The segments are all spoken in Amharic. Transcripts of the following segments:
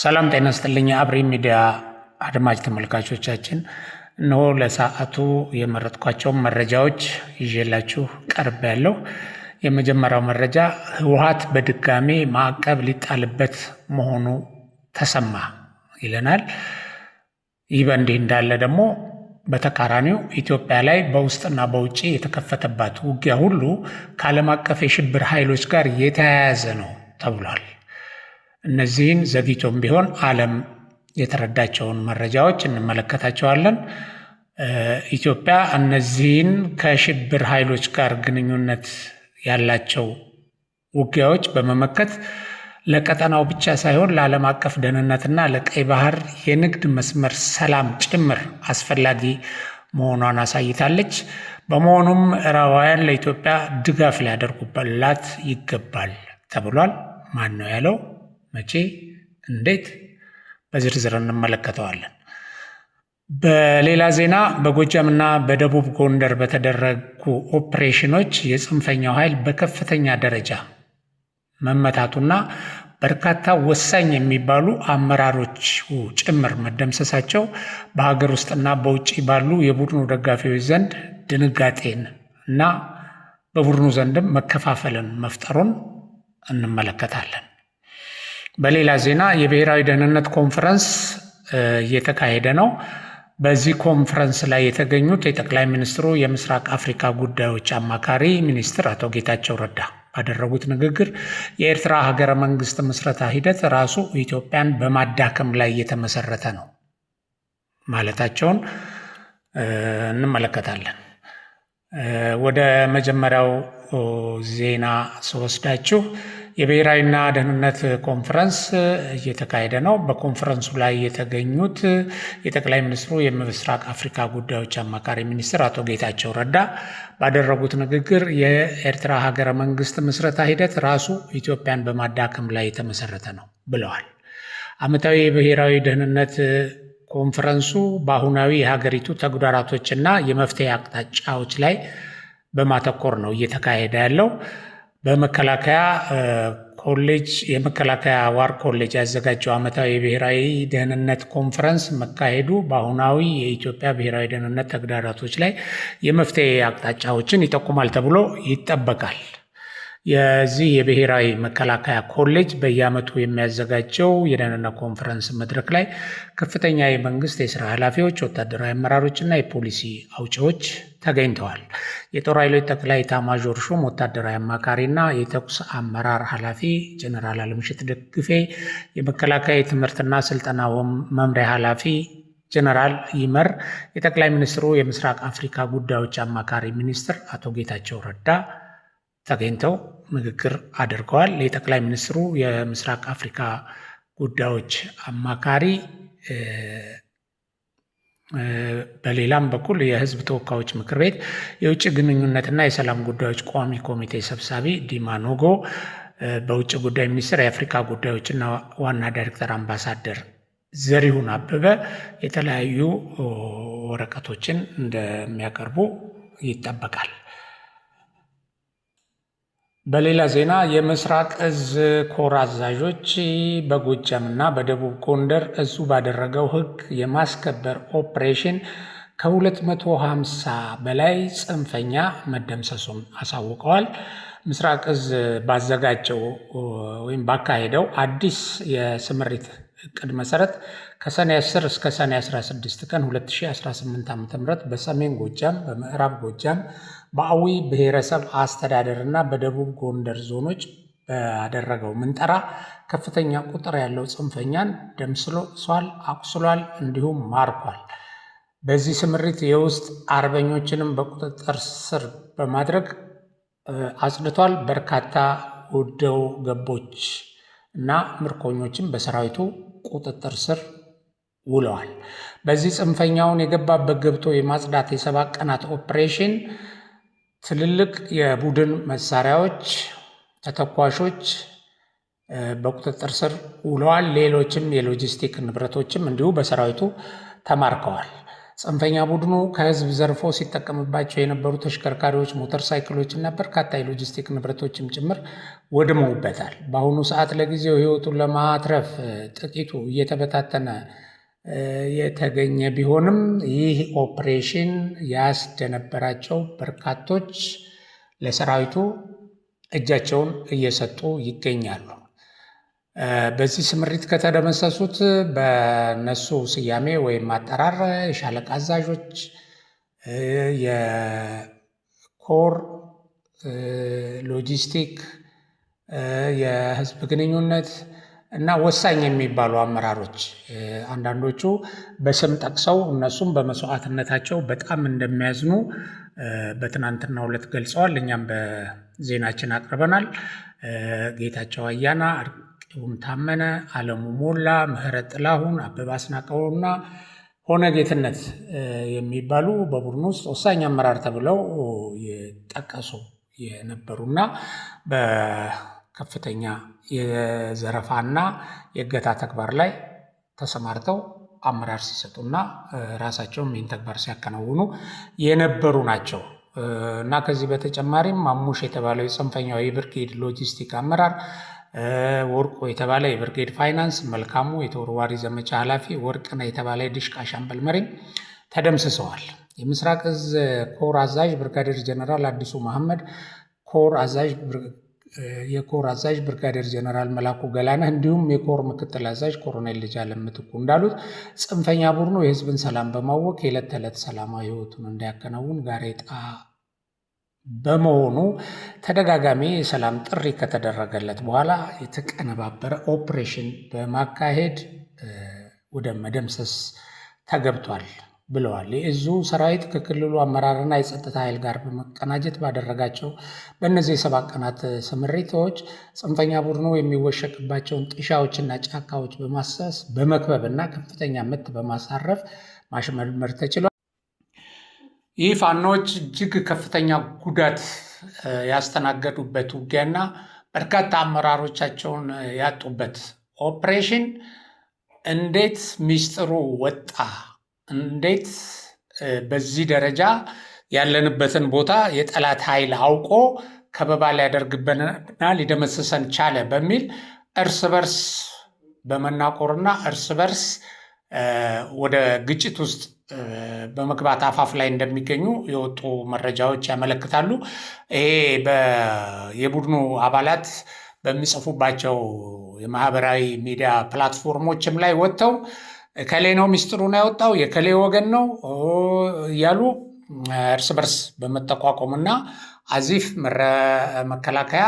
ሰላም ጤና ይስጥልኝ አብሪ ሚዲያ አድማጭ ተመልካቾቻችን፣ እነሆ ለሰዓቱ የመረጥኳቸው መረጃዎች ይዤላችሁ ቀርቤያለሁ። የመጀመሪያው መረጃ ህወሓት በድጋሚ ማዕቀብ ሊጣልበት መሆኑ ተሰማ ይለናል። ይህ በእንዲህ እንዳለ ደግሞ በተቃራኒው ኢትዮጵያ ላይ በውስጥና በውጭ የተከፈተባት ውጊያ ሁሉ ከዓለም አቀፍ የሽብር ኃይሎች ጋር የተያያዘ ነው ተብሏል። እነዚህን ዘግይቶም ቢሆን ዓለም የተረዳቸውን መረጃዎች እንመለከታቸዋለን። ኢትዮጵያ እነዚህን ከሽብር ኃይሎች ጋር ግንኙነት ያላቸው ውጊያዎች በመመከት ለቀጠናው ብቻ ሳይሆን ለዓለም አቀፍ ደህንነትና ለቀይ ባህር የንግድ መስመር ሰላም ጭምር አስፈላጊ መሆኗን አሳይታለች። በመሆኑም ምዕራባውያን ለኢትዮጵያ ድጋፍ ሊያደርጉላት ይገባል ተብሏል። ማን ነው ያለው? መቼ? እንዴት? በዝርዝር እንመለከተዋለን። በሌላ ዜና በጎጃምና በደቡብ ጎንደር በተደረጉ ኦፕሬሽኖች የጽንፈኛው ኃይል በከፍተኛ ደረጃ መመታቱና በርካታ ወሳኝ የሚባሉ አመራሮች ጭምር መደምሰሳቸው በሀገር ውስጥና በውጭ ባሉ የቡድኑ ደጋፊዎች ዘንድ ድንጋጤን እና በቡድኑ ዘንድም መከፋፈልን መፍጠሩን እንመለከታለን። በሌላ ዜና የብሔራዊ ደህንነት ኮንፈረንስ እየተካሄደ ነው። በዚህ ኮንፈረንስ ላይ የተገኙት የጠቅላይ ሚኒስትሩ የምስራቅ አፍሪካ ጉዳዮች አማካሪ ሚኒስትር አቶ ጌታቸው ረዳ ባደረጉት ንግግር የኤርትራ ሀገረ መንግስት ምስረታ ሂደት ራሱ ኢትዮጵያን በማዳከም ላይ የተመሰረተ ነው ማለታቸውን እንመለከታለን። ወደ መጀመሪያው ዜና ስወስዳችሁ የብሔራዊና ደህንነት ኮንፈረንስ እየተካሄደ ነው። በኮንፈረንሱ ላይ የተገኙት የጠቅላይ ሚኒስትሩ የምስራቅ አፍሪካ ጉዳዮች አማካሪ ሚኒስትር አቶ ጌታቸው ረዳ ባደረጉት ንግግር የኤርትራ ሀገረ መንግስት ምስረታ ሂደት ራሱ ኢትዮጵያን በማዳከም ላይ የተመሰረተ ነው ብለዋል። ዓመታዊ የብሔራዊ ደህንነት ኮንፈረንሱ በአሁናዊ የሀገሪቱ ተግዳሮቶችና የመፍትሄ አቅጣጫዎች ላይ በማተኮር ነው እየተካሄደ ያለው። በመከላከያ ኮሌጅ የመከላከያ ዋር ኮሌጅ ያዘጋጀው ዓመታዊ የብሔራዊ ደህንነት ኮንፈረንስ መካሄዱ በአሁናዊ የኢትዮጵያ ብሔራዊ ደህንነት ተግዳሮቶች ላይ የመፍትሄ አቅጣጫዎችን ይጠቁማል ተብሎ ይጠበቃል። የዚህ የብሔራዊ መከላከያ ኮሌጅ በየዓመቱ የሚያዘጋጀው የደህንነት ኮንፈረንስ መድረክ ላይ ከፍተኛ የመንግስት የስራ ኃላፊዎች፣ ወታደራዊ አመራሮችና የፖሊሲ አውጪዎች ተገኝተዋል። የጦር ኃይሎች ጠቅላይ ኤታማዦር ሹም ወታደራዊ አማካሪና የተኩስ አመራር ኃላፊ ጀነራል አለምሸት ደግፌ፣ የመከላከያ የትምህርትና ስልጠና መምሪያ ኃላፊ ጀነራል ይመር፣ የጠቅላይ ሚኒስትሩ የምስራቅ አፍሪካ ጉዳዮች አማካሪ ሚኒስትር አቶ ጌታቸው ረዳ ተገኝተው ንግግር አድርገዋል። የጠቅላይ ሚኒስትሩ የምስራቅ አፍሪካ ጉዳዮች አማካሪ በሌላም በኩል የህዝብ ተወካዮች ምክር ቤት የውጭ ግንኙነትና የሰላም ጉዳዮች ቋሚ ኮሚቴ ሰብሳቢ ዲማ ኖጎ፣ በውጭ ጉዳይ ሚኒስቴር የአፍሪካ ጉዳዮችና ዋና ዳይሬክተር አምባሳደር ዘሪሁን አበበ የተለያዩ ወረቀቶችን እንደሚያቀርቡ ይጠበቃል። በሌላ ዜና የምስራቅ እዝ ኮር አዛዦች በጎጃምና በደቡብ ጎንደር እዙ ባደረገው ህግ የማስከበር ኦፕሬሽን ከ250 በላይ ጽንፈኛ መደምሰሱን አሳውቀዋል። ምስራቅ እዝ ባዘጋጀው ወይም ባካሄደው አዲስ የስምሪት እቅድ መሰረት ከሰኔ 10 እስከ ሰኔ 16 ቀን 2018 ዓ.ም በሰሜን ጎጃም፣ በምዕራብ ጎጃም፣ በአዊ ብሔረሰብ አስተዳደርና በደቡብ ጎንደር ዞኖች ባደረገው ምንጠራ ከፍተኛ ቁጥር ያለው ጽንፈኛን ደምስሷል፣ አቁስሏል፣ እንዲሁም ማርኳል። በዚህ ስምሪት የውስጥ አርበኞችንም በቁጥጥር ስር በማድረግ አጽድቷል። በርካታ ወደው ገቦች እና ምርኮኞችም በሰራዊቱ ቁጥጥር ስር ውለዋል። በዚህ ጽንፈኛውን የገባበት ገብቶ የማጽዳት የ7 ቀናት ኦፕሬሽን ትልልቅ የቡድን መሳሪያዎች፣ ተተኳሾች በቁጥጥር ስር ውለዋል። ሌሎችም የሎጂስቲክ ንብረቶችም እንዲሁ በሰራዊቱ ተማርከዋል። ጽንፈኛ ቡድኑ ከህዝብ ዘርፎ ሲጠቀምባቸው የነበሩ ተሽከርካሪዎች፣ ሞተር ሳይክሎች እና በርካታ የሎጂስቲክ ንብረቶችም ጭምር ወድመውበታል። በአሁኑ ሰዓት ለጊዜው ህይወቱን ለማትረፍ ጥቂቱ እየተበታተነ የተገኘ ቢሆንም ይህ ኦፕሬሽን ያስደነበራቸው በርካቶች ለሰራዊቱ እጃቸውን እየሰጡ ይገኛሉ። በዚህ ስምሪት ከተደመሰሱት በነሱ ስያሜ ወይም አጠራር የሻለቃ አዛዦች፣ የኮር ሎጂስቲክ፣ የህዝብ ግንኙነት እና ወሳኝ የሚባሉ አመራሮች አንዳንዶቹ በስም ጠቅሰው እነሱም በመስዋዕትነታቸው በጣም እንደሚያዝኑ በትናንትናው ዕለት ገልጸዋል። እኛም በዜናችን አቅርበናል። ጌታቸው አያና፣ አርቂውም ታመነ፣ አለሙ ሞላ፣ ምህረት ጥላሁን፣ አበባ አስናቀውና ሆነ ጌትነት የሚባሉ በቡድኑ ውስጥ ወሳኝ አመራር ተብለው የጠቀሱ የነበሩና በከፍተኛ የዘረፋና የእገታ ተግባር ላይ ተሰማርተው አመራር ሲሰጡና ራሳቸውም ይህን ተግባር ሲያከናውኑ የነበሩ ናቸው እና ከዚህ በተጨማሪም ማሙሽ የተባለው የጽንፈኛው የብርጌድ ሎጂስቲክ አመራር፣ ወርቆ የተባለ የብርጌድ ፋይናንስ፣ መልካሙ የተወርዋሪ ዘመቻ ኃላፊ፣ ወርቅነህ የተባለ የድሽቃ ሻምበል መሪም ተደምስሰዋል። የምስራቅ እዝ ኮር አዛዥ ብርጋዴር ጀነራል አዲሱ መሐመድ፣ የኮር አዛዥ ብርጋዴር ጀነራል መላኩ ገላነህ እንዲሁም የኮር ምክትል አዛዥ ኮሎኔል ልጅአለም ምትኩ እንዳሉት ጽንፈኛ ቡድኑ የህዝብን ሰላም በማወክ የዕለት ተዕለት ሰላማዊ ህይወቱን እንዳያከናውን ጋሬጣ በመሆኑ ተደጋጋሚ የሰላም ጥሪ ከተደረገለት በኋላ የተቀነባበረ ኦፕሬሽን በማካሄድ ወደ መደምሰስ ተገብቷል ብለዋል። የእዙ ሰራዊት ከክልሉ አመራርና የጸጥታ ኃይል ጋር በመቀናጀት ባደረጋቸው በእነዚህ 7 ቀናት ስምሪቶች ጽንፈኛ ቡድኑ የሚወሸቅባቸውን ጥሻዎችና ጫካዎች በማሰስ በመክበብና ከፍተኛ ምት በማሳረፍ ማሽመድመድ ተችሏል። ይህ ፋኖች እጅግ ከፍተኛ ጉዳት ያስተናገዱበት ውጊያና በርካታ አመራሮቻቸውን ያጡበት ኦፕሬሽን እንዴት ሚስጥሩ ወጣ? እንዴት በዚህ ደረጃ ያለንበትን ቦታ የጠላት ኃይል አውቆ ከበባ ሊያደርግብንና ሊደመስሰን ቻለ? በሚል እርስ በርስ በመናቆርና እርስ በርስ ወደ ግጭት ውስጥ በመግባት አፋፍ ላይ እንደሚገኙ የወጡ መረጃዎች ያመለክታሉ። ይሄ የቡድኑ አባላት በሚጽፉባቸው የማህበራዊ ሚዲያ ፕላትፎርሞችም ላይ ወጥተው ከሌ ነው ሚስጥሩን ያወጣው የከሌ ወገን ነው እያሉ እርስ በርስ በመጠቋቆምና አዚፍ መከላከያ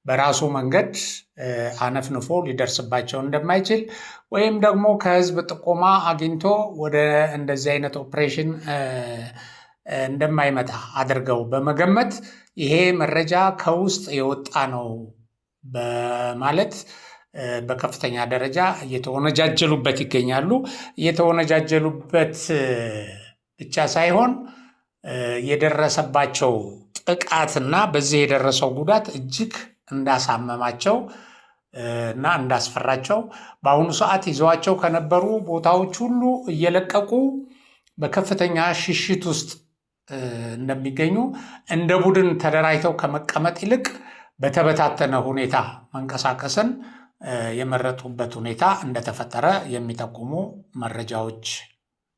በራሱ መንገድ አነፍንፎ ሊደርስባቸው እንደማይችል ወይም ደግሞ ከህዝብ ጥቆማ አግኝቶ ወደ እንደዚህ አይነት ኦፕሬሽን እንደማይመጣ አድርገው በመገመት ይሄ መረጃ ከውስጥ የወጣ ነው በማለት በከፍተኛ ደረጃ እየተወነጃጀሉበት ይገኛሉ። እየተወነጃጀሉበት ብቻ ሳይሆን የደረሰባቸው ጥቃትና በዚህ የደረሰው ጉዳት እጅግ እንዳሳመማቸው እና እንዳስፈራቸው በአሁኑ ሰዓት ይዘዋቸው ከነበሩ ቦታዎች ሁሉ እየለቀቁ በከፍተኛ ሽሽት ውስጥ እንደሚገኙ እንደ ቡድን ተደራጅተው ከመቀመጥ ይልቅ በተበታተነ ሁኔታ መንቀሳቀስን የመረጡበት ሁኔታ እንደተፈጠረ የሚጠቁሙ መረጃዎች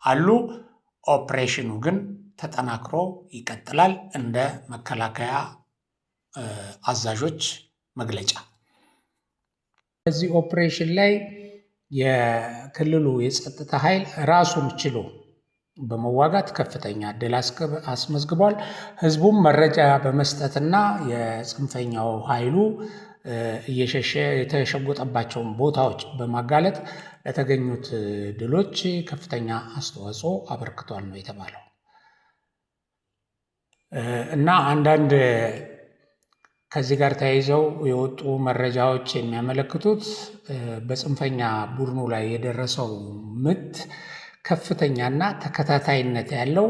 አሉ። ኦፕሬሽኑ ግን ተጠናክሮ ይቀጥላል እንደ መከላከያ አዛዦች መግለጫ። በዚህ ኦፕሬሽን ላይ የክልሉ የጸጥታ ኃይል ራሱን ችሎ በመዋጋት ከፍተኛ ድል አስመዝግቧል። ህዝቡም መረጃ በመስጠትና የጽንፈኛው ኃይሉ እየሸሸ የተሸጎጠባቸውን ቦታዎች በማጋለጥ ለተገኙት ድሎች ከፍተኛ አስተዋጽኦ አበርክቷል ነው የተባለው እና አንዳንድ ከዚህ ጋር ተያይዘው የወጡ መረጃዎች የሚያመለክቱት በጽንፈኛ ቡድኑ ላይ የደረሰው ምት ከፍተኛና ተከታታይነት ያለው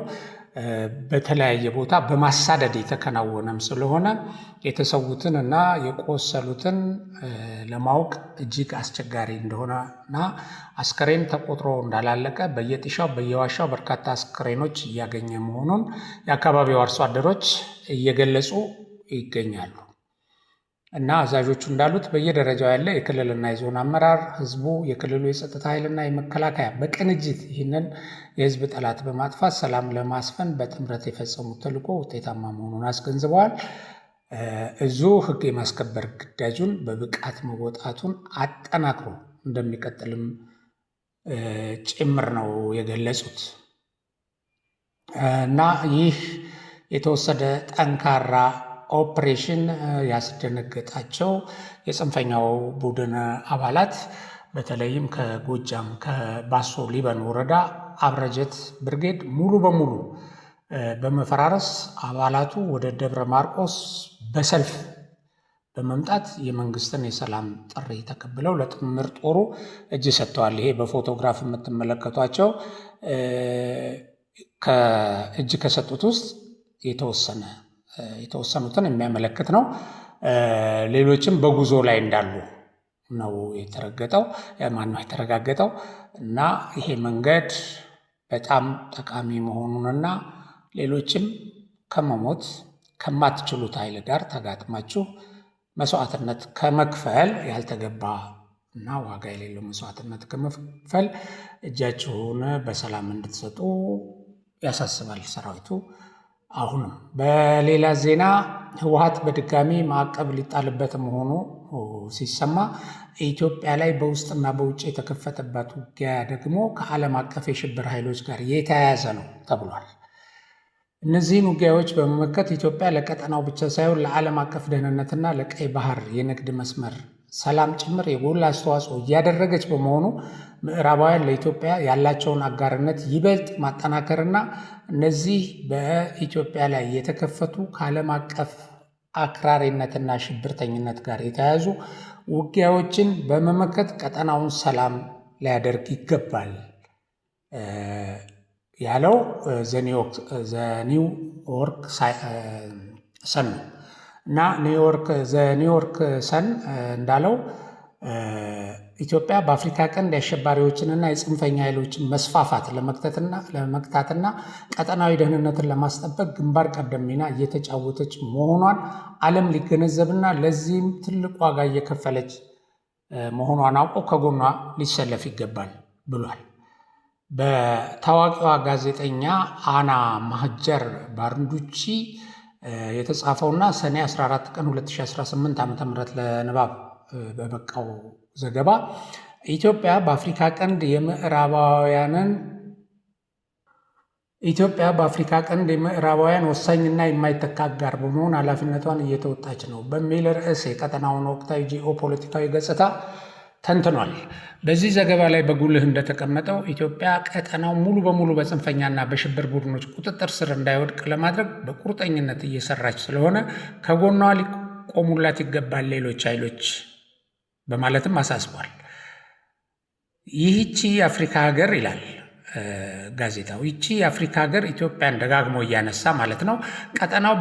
በተለያየ ቦታ በማሳደድ የተከናወነም ስለሆነ የተሰዉትን እና የቆሰሉትን ለማወቅ እጅግ አስቸጋሪ እንደሆነና አስከሬን ተቆጥሮ እንዳላለቀ በየጥሻው በየዋሻው በርካታ አስከሬኖች እያገኘ መሆኑን የአካባቢው አርሶ አደሮች እየገለጹ ይገኛሉ። እና አዛዦቹ እንዳሉት በየደረጃው ያለ የክልልና የዞን አመራር፣ ህዝቡ፣ የክልሉ የጸጥታ ኃይልና የመከላከያ በቅንጅት ይህንን የህዝብ ጠላት በማጥፋት ሰላም ለማስፈን በጥምረት የፈጸሙት ተልዕኮ ውጤታማ መሆኑን አስገንዝበዋል። እዙ ህግ የማስከበር ግዳጁን በብቃት መወጣቱን አጠናክሮ እንደሚቀጥልም ጭምር ነው የገለጹት። እና ይህ የተወሰደ ጠንካራ ኦፕሬሽን ያስደነገጣቸው የጽንፈኛው ቡድን አባላት በተለይም ከጎጃም ከባሶ ሊበን ወረዳ አብረጀት ብርጌድ ሙሉ በሙሉ በመፈራረስ አባላቱ ወደ ደብረ ማርቆስ በሰልፍ በመምጣት የመንግስትን የሰላም ጥሪ ተቀብለው ለጥምር ጦሩ እጅ ሰጥተዋል። ይሄ በፎቶግራፍ የምትመለከቷቸው ከእጅ ከሰጡት ውስጥ የተወሰኑትን የሚያመለክት ነው። ሌሎችም በጉዞ ላይ እንዳሉ ነው የተረጋገጠው እና ይሄ መንገድ በጣም ጠቃሚ መሆኑንና ሌሎችም ከመሞት ከማትችሉት ኃይል ጋር ተጋጥማችሁ መስዋዕትነት ከመክፈል ያልተገባ እና ዋጋ የሌለው መስዋዕትነት ከመክፈል እጃችሁን በሰላም እንድትሰጡ ያሳስባል ሰራዊቱ። አሁንም በሌላ ዜና ህወሓት በድጋሚ ማዕቀብ ሊጣልበት መሆኑ ሲሰማ ኢትዮጵያ ላይ በውስጥና በውጭ የተከፈተባት ውጊያ ደግሞ ከዓለም አቀፍ የሽብር ኃይሎች ጋር የተያያዘ ነው ተብሏል። እነዚህን ውጊያዎች በመመከት ኢትዮጵያ ለቀጠናው ብቻ ሳይሆን ለዓለም አቀፍ ደህንነትና ለቀይ ባህር የንግድ መስመር ሰላም ጭምር የጎላ አስተዋጽኦ እያደረገች በመሆኑ ምዕራባውያን ለኢትዮጵያ ያላቸውን አጋርነት ይበልጥ ማጠናከርና እነዚህ በኢትዮጵያ ላይ የተከፈቱ ከዓለም አቀፍ አክራሪነትና ሽብርተኝነት ጋር የተያያዙ ውጊያዎችን በመመከት ቀጠናውን ሰላም ሊያደርግ ይገባል ያለው ዘኒውዮርክ ሰን ነው እና ኒውዮርክ ሰን እንዳለው ኢትዮጵያ በአፍሪካ ቀንድ የአሸባሪዎችንና የጽንፈኛ ኃይሎችን መስፋፋት ለመግታትና ቀጠናዊ ደህንነትን ለማስጠበቅ ግንባር ቀደም ሚና እየተጫወተች መሆኗን ዓለም ሊገነዘብና ለዚህም ትልቅ ዋጋ እየከፈለች መሆኗን አውቆ ከጎኗ ሊሰለፍ ይገባል ብሏል። በታዋቂዋ ጋዜጠኛ አና ማህጀር ባርንዱቺ የተጻፈውና ሰኔ 14 ቀን 2018 ዓ.ም ለንባብ በበቃው ዘገባ ኢትዮጵያ በአፍሪካ ቀንድ የምዕራባውያን ወሳኝና የማይተካ አጋር በመሆን ኃላፊነቷን እየተወጣች ነው በሚል ርዕስ የቀጠናውን ወቅታዊ ጂኦፖለቲካዊ ገጽታ ተንትኗል። በዚህ ዘገባ ላይ በጉልህ እንደተቀመጠው ኢትዮጵያ ቀጠናው ሙሉ በሙሉ በጽንፈኛና በሽብር ቡድኖች ቁጥጥር ስር እንዳይወድቅ ለማድረግ በቁርጠኝነት እየሰራች ስለሆነ ከጎኗ ሊቆሙላት ይገባል ሌሎች ኃይሎች በማለትም አሳስቧል። ይህቺ የአፍሪካ ሀገር ይላል ጋዜጣው፣ ይቺ የአፍሪካ ሀገር ኢትዮጵያን ደጋግሞ እያነሳ ማለት ነው ቀጠናው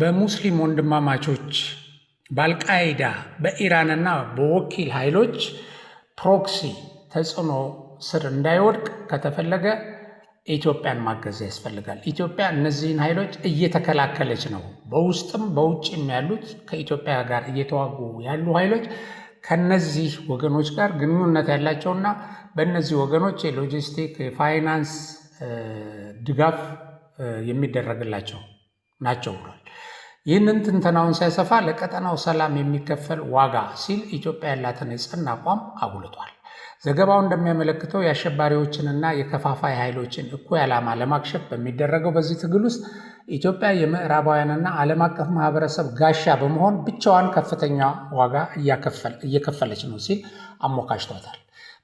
በሙስሊም ወንድማማቾች በአልቃይዳ በኢራንና በወኪል ኃይሎች ፕሮክሲ ተጽዕኖ ስር እንዳይወድቅ ከተፈለገ ኢትዮጵያን ማገዝ ያስፈልጋል። ኢትዮጵያ እነዚህን ኃይሎች እየተከላከለች ነው። በውስጥም በውጭም ያሉት ከኢትዮጵያ ጋር እየተዋጉ ያሉ ኃይሎች ከነዚህ ወገኖች ጋር ግንኙነት ያላቸውና በእነዚህ ወገኖች የሎጂስቲክ የፋይናንስ ድጋፍ የሚደረግላቸው ናቸው ብሏል። ይህንን ትንተናውን ሲያሰፋ ለቀጠናው ሰላም የሚከፈል ዋጋ ሲል ኢትዮጵያ ያላትን የጸና አቋም አጉልቷል። ዘገባው እንደሚያመለክተው የአሸባሪዎችንና የከፋፋይ ኃይሎችን እኩይ ዓላማ ለማክሸፍ በሚደረገው በዚህ ትግል ውስጥ ኢትዮጵያ የምዕራባውያንና ዓለም አቀፍ ማህበረሰብ ጋሻ በመሆን ብቻዋን ከፍተኛ ዋጋ እየከፈለች ነው ሲል አሞካሽቷታል።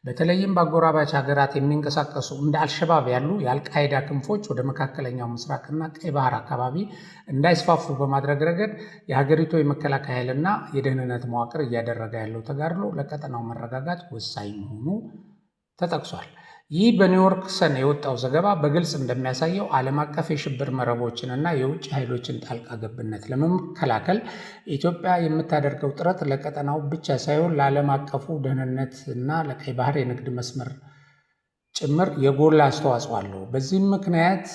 በተለይም በአጎራባች ሀገራት የሚንቀሳቀሱ እንደ አልሸባብ ያሉ የአልቃይዳ ክንፎች ወደ መካከለኛው ምስራቅና ቀይ ባህር አካባቢ እንዳይስፋፉ በማድረግ ረገድ የሀገሪቱ የመከላከያ ኃይልና የደህንነት መዋቅር እያደረገ ያለው ተጋድሎ ለቀጠናው መረጋጋት ወሳኝ መሆኑ ተጠቅሷል። ይህ በኒውዮርክ ሰን የወጣው ዘገባ በግልጽ እንደሚያሳየው ዓለም አቀፍ የሽብር መረቦችንና የውጭ ኃይሎችን ጣልቃ ገብነት ለመከላከል ኢትዮጵያ የምታደርገው ጥረት ለቀጠናው ብቻ ሳይሆን ለዓለም አቀፉ ደህንነት እና ለቀይ ባህር የንግድ መስመር ጭምር የጎላ አስተዋጽኦ አለው። በዚህም ምክንያት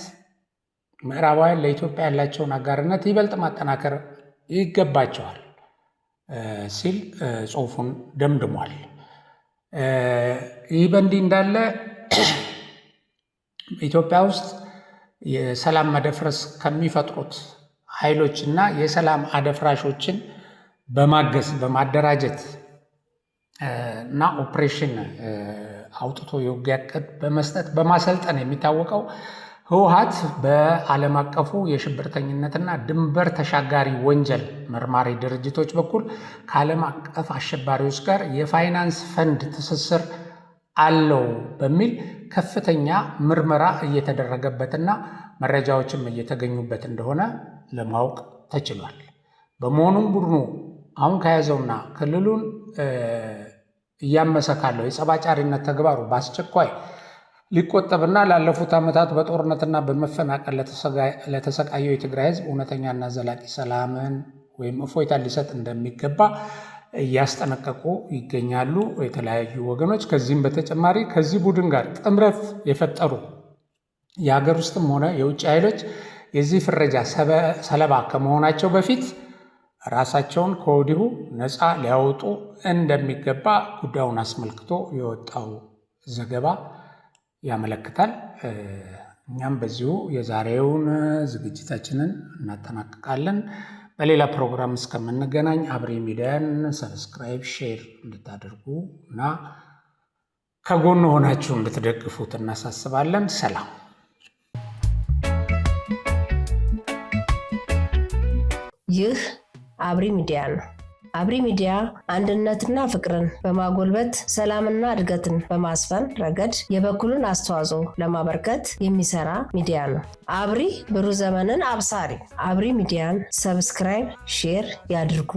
ምዕራባውያን ለኢትዮጵያ ያላቸውን አጋርነት ይበልጥ ማጠናከር ይገባቸዋል ሲል ጽሑፉን ደምድሟል። ይህ በእንዲህ እንዳለ ኢትዮጵያ ውስጥ የሰላም መደፍረስ ከሚፈጥሩት ኃይሎች እና የሰላም አደፍራሾችን በማገዝ በማደራጀት እና ኦፕሬሽን አውጥቶ የውጊያ ዕቅድ በመስጠት በማሰልጠን የሚታወቀው ህወሓት በዓለም አቀፉ የሽብርተኝነትና ድንበር ተሻጋሪ ወንጀል መርማሪ ድርጅቶች በኩል ከዓለም አቀፍ አሸባሪዎች ጋር የፋይናንስ ፈንድ ትስስር አለው በሚል ከፍተኛ ምርመራ እየተደረገበትና መረጃዎችም እየተገኙበት እንደሆነ ለማወቅ ተችሏል። በመሆኑም ቡድኑ አሁን ከያዘውና ክልሉን እያመሰ ካለው የጸባጫሪነት ተግባሩ በአስቸኳይ ሊቆጠብና ላለፉት ዓመታት በጦርነትና በመፈናቀል ለተሰቃየው የትግራይ ህዝብ እውነተኛና ዘላቂ ሰላምን ወይም እፎይታ ሊሰጥ እንደሚገባ እያስጠነቀቁ ይገኛሉ የተለያዩ ወገኖች። ከዚህም በተጨማሪ ከዚህ ቡድን ጋር ጥምረት የፈጠሩ የሀገር ውስጥም ሆነ የውጭ ኃይሎች የዚህ ፍረጃ ሰለባ ከመሆናቸው በፊት ራሳቸውን ከወዲሁ ነፃ ሊያወጡ እንደሚገባ ጉዳዩን አስመልክቶ የወጣው ዘገባ ያመለክታል። እኛም በዚሁ የዛሬውን ዝግጅታችንን እናጠናቅቃለን። በሌላ ፕሮግራም እስከምንገናኝ አብሪ ሚዲያን ሰብስክራይብ፣ ሼር እንድታደርጉ እና ከጎን ሆናችሁ እንድትደግፉት እናሳስባለን። ሰላም። ይህ አብሪ ሚዲያ ነው። አብሪ ሚዲያ አንድነትና ፍቅርን በማጎልበት ሰላምና እድገትን በማስፈን ረገድ የበኩሉን አስተዋጽኦ ለማበርከት የሚሰራ ሚዲያ ነው። አብሪ ብሩህ ዘመንን አብሳሪ። አብሪ ሚዲያን ሰብስክራይብ፣ ሼር ያድርጉ።